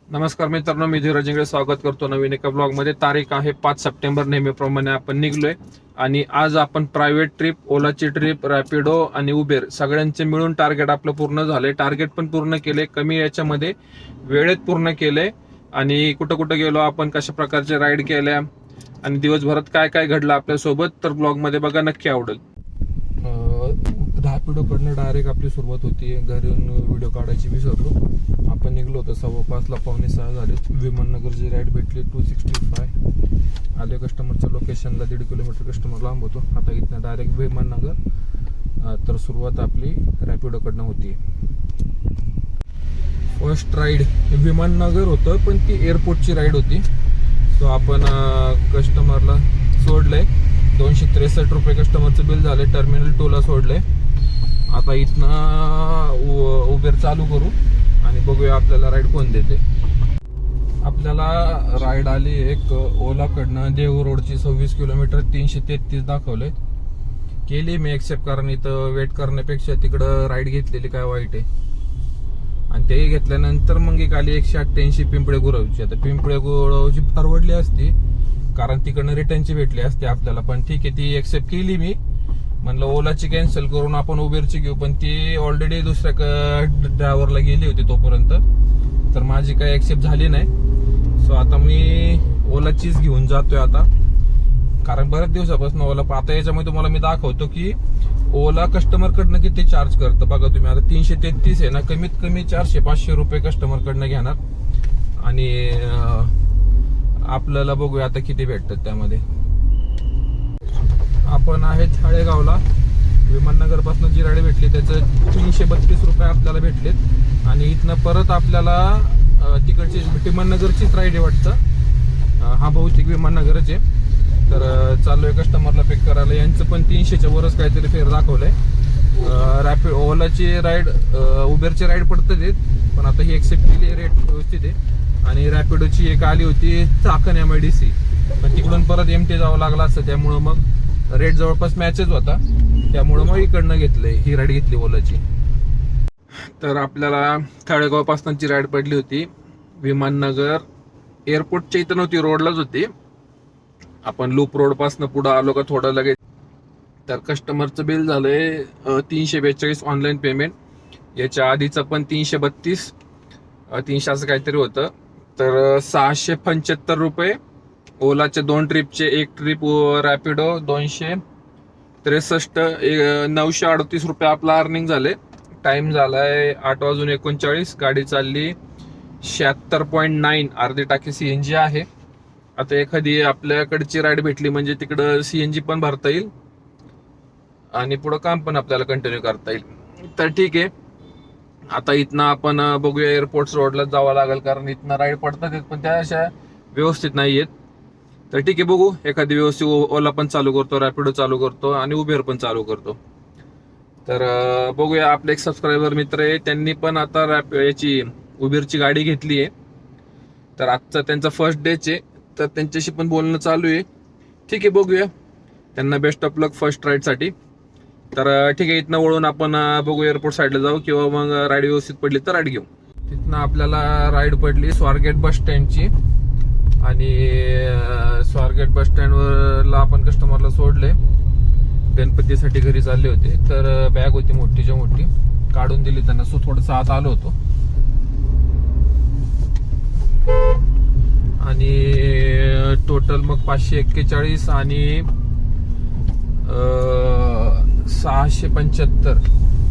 नमस्कार मित्रांनो, मी धीरज इंगळे स्वागत करतो नवीन एका ब्लॉग मध्ये. तारीख आहे 5 सप्टेंबर. नेहमीप्रमाणे आपण निघलोय आणि आज आपण प्रायव्हेट ट्रिप, ओलाची ट्रिप, रॅपिडो आणि उबेर सगळ्यांचे मिळून टार्गेट आपलं पूर्ण झालंय. टार्गेट पण पूर्ण केले, कमी याच्यामध्ये वेळेत पूर्ण केले. आणि कुठं कुठं गेलो आपण, कशा प्रकारचे राईड केल्या आणि दिवसभरात काय काय घडलं आपल्यासोबत, तर ब्लॉग मध्ये बघा, नक्की आवडेल. रॅपिडो कडनं डायरेक्ट आपली सुरुवात होती. घरून व्हिडिओ काढायची विसरलो. आपण निघलो होतो 5:15ला, 5:45 झाले. विमाननगरची राईड भेटली 265. आले कस्टमरच्या लोकेशनला. 1.5 किलोमीटर कस्टमर लांब होतो. आता इथनं डायरेक्ट विमाननगर. तर सुरुवात आपली रॅपिडो कडनं होती. फर्स्ट राईड विमाननगर होतं, पण ती एअरपोर्टची राईड होती. सो आपण कस्टमरला सोडलंय. 263 रुपये कस्टमरचं बिल झाले. टर्मिनल 2ला सोडलंय. आता इथनं उबेर चालू करू आणि बघूया आपल्याला राईड कोण देते. आपल्याला राईड आली एक ओलाकडनं देहू रोडची. 26 किलोमीटर 333 दाखवले. केली मी एक्सेप्ट, कारण इथं वेट करण्यापेक्षा तिकडं राईड घेतलेली काय वाईट आहे. आणि ते घेतल्यानंतर मग एक आली 188 पिंपळे गुरवची. आता पिंपळे गुरवची परवडली असती, कारण तिकडनं रिटर्नची भेटली असते आपल्याला. पण ठीक आहे, ती एक्सेप्ट केली मी. म्हणलं ओलाची कॅन्सल करून आपण उबेरची घेऊ, पण ती ऑलरेडी दुसऱ्या ड्रायव्हरला गेली होती तोपर्यंत, तर माझी काही एक्सेप्ट झाली नाही. सो आता मी ओलाचीच घेऊन जातोय आता, कारण बऱ्याच दिवसापासून ओला. आता याच्यामध्ये तुम्हाला मी दाखवतो की ओला कस्टमर कडनं किती चार्ज करतं. बघा तुम्ही, आता 333 आहे ना, कमीत कमी 400-500 रुपये कस्टमर कडनं घेणार. आणि आपल्याला बघूया आता किती भेटतात त्यामध्ये. आपण आहे थाळेगावला. विमाननगर पासून जी राईड भेटली त्याचं 332 रुपये आपल्याला भेटलेत. आणि इथनं परत आपल्याला तिकडची विमाननगरचीच राईड आहे वाटतं. हा बहुतेक विमाननगरच आहे. तर चालू आहे कस्टमरला पिक करायला. यांचं पण 300च्या वरच काहीतरी फेर दाखवलंय. रॅपिड ओलाची राईड, उबेरची राईड पडतं देत, पण आता ही एक्सेप्ट केली. रेट व्यवस्थित आहे. आणि रॅपिडोची एक आली होती चाकण MIDC, पण तिकडून परत MT जावं लागलं असतं. त्यामुळं मग रेट जवळपास मॅचच होता. त्यामुळं मग इकडनं घेतलंय, ही राईड घेतली ओलाची. तर आपल्याला थाळेगाव पासूनची राईड पडली होती. विमाननगर एअरपोर्टच्या इथं नव्हती, रोडलाच होती. आपण लूप रोड पासून पुढे आलो का थोडं लगेच. तर कस्टमरचं बिल झालंय 342 ऑनलाईन पेमेंट. याच्या आधीचं पण 332, 300 असं काहीतरी होतं. तर 675 रुपये ओलाचे 2 ट्रिपचे. एक ट्रिप रॅपिडो 263, 938 रुपये आपला अर्निंग झाले. टाइम झालाय 8:39. गाडी चालली 76.9. अर्धी टाकी CNG आहे. आता एखादी आपल्याकडची राईड भेटली म्हणजे तिकडं CNG पण भरता येईल आणि पुढं काम पण आपल्याला कंटिन्यू करता येईल. तर ठीक आहे, आता इथनं आपण बघूया एअरपोर्ट रोडला जावं लागेल, कारण इथनं राईड पडतात पण त्या अशा व्यवस्थित नाही आहेत. तर ठीक आहे, बघू एखादी व्यवस्थित ओला पण चालू करतो, रॅपिडो चालू करतो आणि उबेर पण चालू करतो. तर बघूया. आपले एक सबस्क्रायबर मित्र आहे, त्यांनी पण आता याची उबेरची गाडी घेतली आहे. तर आजचा त्यांचा फर्स्ट डेच आहे, तर त्यांच्याशी पण बोलणं चालू आहे. ठीक आहे, बघूया. त्यांना बेस्ट ऑफ लक फर्स्ट राईडसाठी. तर ठीक आहे, इथनं वळून आपण बघू एअरपोर्ट साईडला जाऊ, किंवा मग राईड व्यवस्थित पडली तर राईड घेऊ. तिथनं आपल्याला राईड पडली स्वारगेट बस स्टँडची. आणि स्वारगेट बस स्टँडवरला आपण कस्टमरला सोडले. गणपतीसाठी घरी चालले होते, तर बॅग होती मोठीच्या मोठी, काढून दिली त्यांना. सो थोडंसं आत आलो होतो. आणि टोटल मग 541 आणि 675,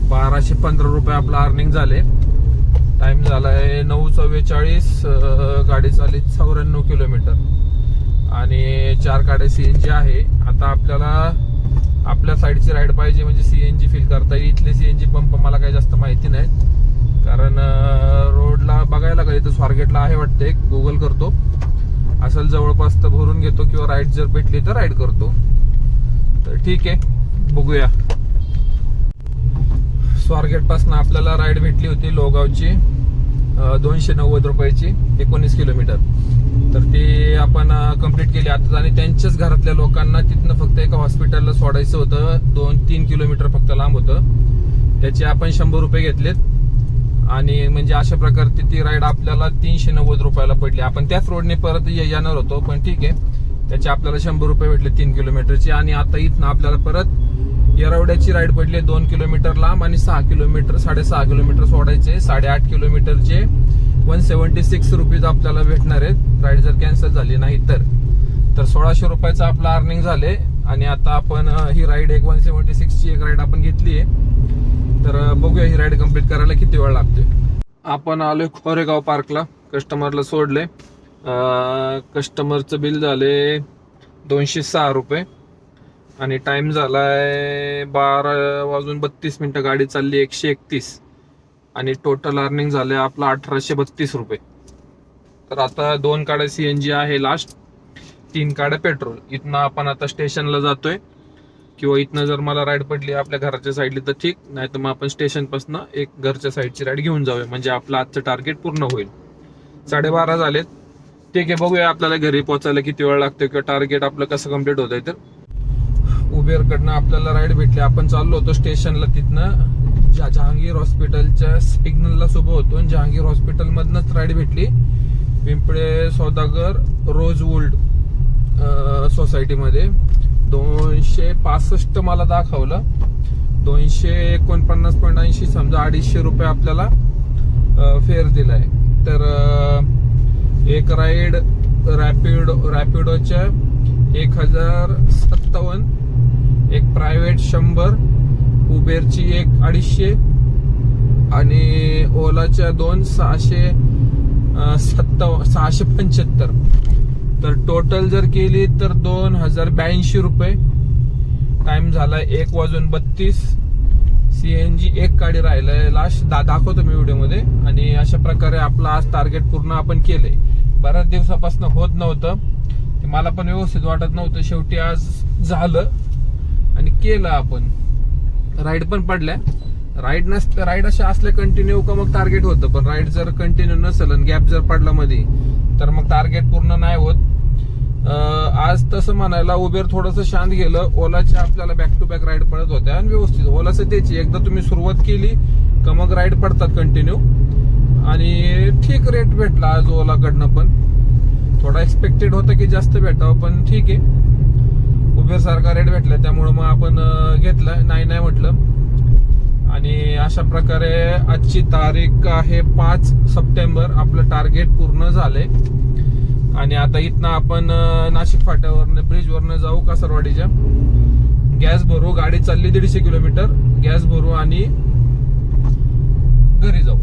1215 रुपये आपला अर्निंग झाले. टाइम झालाय 9:44. गाडी चालली 94 किलोमीटर आणि 4 गाड्या CNG आहे. आता आपल्याला आपल्या साईडची राईड पाहिजे म्हणजे CNG फील करता येईल. इथले CNG पंप मला काही जास्त माहिती नाही, कारण रोडला बघायला लागेल. तर स्वारगेटला आहे वाटते, गुगल करतो. असेल जवळपास तर भरून घेतो, किंवा राईड जर भेटली तर राईड करतो. तर ठीक आहे, बघूया. स्वारगेट पासून आपल्याला राईड भेटली होती लोगावची 290 रुपयाची, 19 किलोमीटर. तर ती आपण कंप्लीट केली आता. आणि त्यांच्याच घरातल्या लोकांना तिथनं फक्त एका हॉस्पिटलला सोडायचं होतं. 2-3 किलोमीटर फक्त लांब होतं. त्याचे आपण 100 रुपये घेतलेत. आणि म्हणजे अशा प्रकारे ती राईड आपल्याला 390 रुपयाला पडली. आपण त्याच रोडने परत येणार होतो, पण ठीक आहे, त्याचे आपल्याला 100 रुपये भेटले 3 किलोमीटरचे. आणि आता इथनं आपल्याला परत येरवड्याची राईड पडली 2 किलोमीटर लांब आणि 6.5 किलोमीटर सोडायचे. 8.5 किलोमीटरचे 176 रुपीज आपल्याला भेटणार आहेत, राईड जर कॅन्सल झाली नाही तर 1600 रुपयाचं आपलं अर्निंग झाले. आणि आता आपण ही राईड 176 ची एक राईड आपण घेतली आहे, तर बघूया ही राईड कम्प्लीट करायला किती वेळ लागतोय. आपण आलोय कोरेगाव पार्कला, कस्टमरला सोडले. कस्टमरचं बिल झाले 206 रुपये आणि टाइम झालाय 12:32. गाडी चालली 131 आणि टोटल अर्निंग झाले आपलं 1832 रुपये. तर आता 2 गाड्या CNG आहे लास्ट, 3 गाड्या पेट्रोल. इथनं आपण आता स्टेशनला जातोय, किंवा इथनं जर मला राईड पडली आपल्या घराच्या साईडली तर ठीक, नाही तर मग आपण स्टेशन पासून एक घरच्या साईडची राईड घेऊन जाऊया, म्हणजे आपलं आजचं टार्गेट पूर्ण होईल. 12:30 झालेत. ठीक आहे, बघूया आपल्याला घरी पोहोचायला किती वेळ लागतोय किंवा टार्गेट आपलं कसं कम्प्लीट होत आहे. तर उबेरकडनं आपल्याला राईड भेटली. आपण चाललो होतो स्टेशनला, तिथनं जहांगीर हॉस्पिटलच्या सिग्नलला सोबत होतो आणि जहांगीर हॉस्पिटल मधनच राईड भेटली पिंपळे सौदागर रोजवुड सोसायटीमध्ये. 265 मला दाखवलं, 249.80 समजा 250 रुपये आपल्याला फेअर दिलाय. तर एक राईड रॅपिडोच्या 1057, एक प्रायव्हेट 100, उबेरची एक 250 आणि ओलाच्या 2 675. तर टोटल जर केली तर 2082 रुपये. टाइम झाला 1:32. CNG एक गाडी राहिलाय लास्ट, दाखवतो मी व्हिडिओ मध्ये. आणि अशा प्रकारे आपलं आज टार्गेट पूर्ण आपण केलंय. बऱ्याच दिवसापासून होत नव्हतं, ते मला पण व्यवस्थित वाटत नव्हतं. शेवटी आज झालं आणि केलं आपण. राईड पण पडल्या. राईड अशा असल्या कंटिन्यू का मग टार्गेट होतं, पण राईड जर कंटिन्यू नसेल आणि गॅप जर पडला मध्ये तर मग टार्गेट पूर्ण नाही होत. आज तसं म्हणायला उबेर थोडंसं शांत गेलं. ओलाच्या आपल्याला बॅक टू बॅक राईड पडत होत्या आणि व्यवस्थित. ओलाचं त्याची एकदा तुम्ही सुरुवात केली का मग राईड पडतात कंटिन्यू. आणि ठीक रेट भेटला आज ओलाकडनं, पण थोडा एक्सपेक्टेड होतं की जास्त भेटावं, पण ठीक आहे, उबेर सारखा रेट भेटला त्यामुळे मग आपण घेतलं, नाही म्हटलं. आणि अशा प्रकारे आजची तारीख आहे 5 सप्टेंबर. आपलं टार्गेट पूर्ण झालंय. आणि आता इथनं आपण नाशिक फाट्यावरनं ब्रिजवरनं जाऊ कासरवाडीच्या. गॅस भरू, गाडी चालली 150 किलोमीटर. गॅस भरू आणि घरी जाऊ.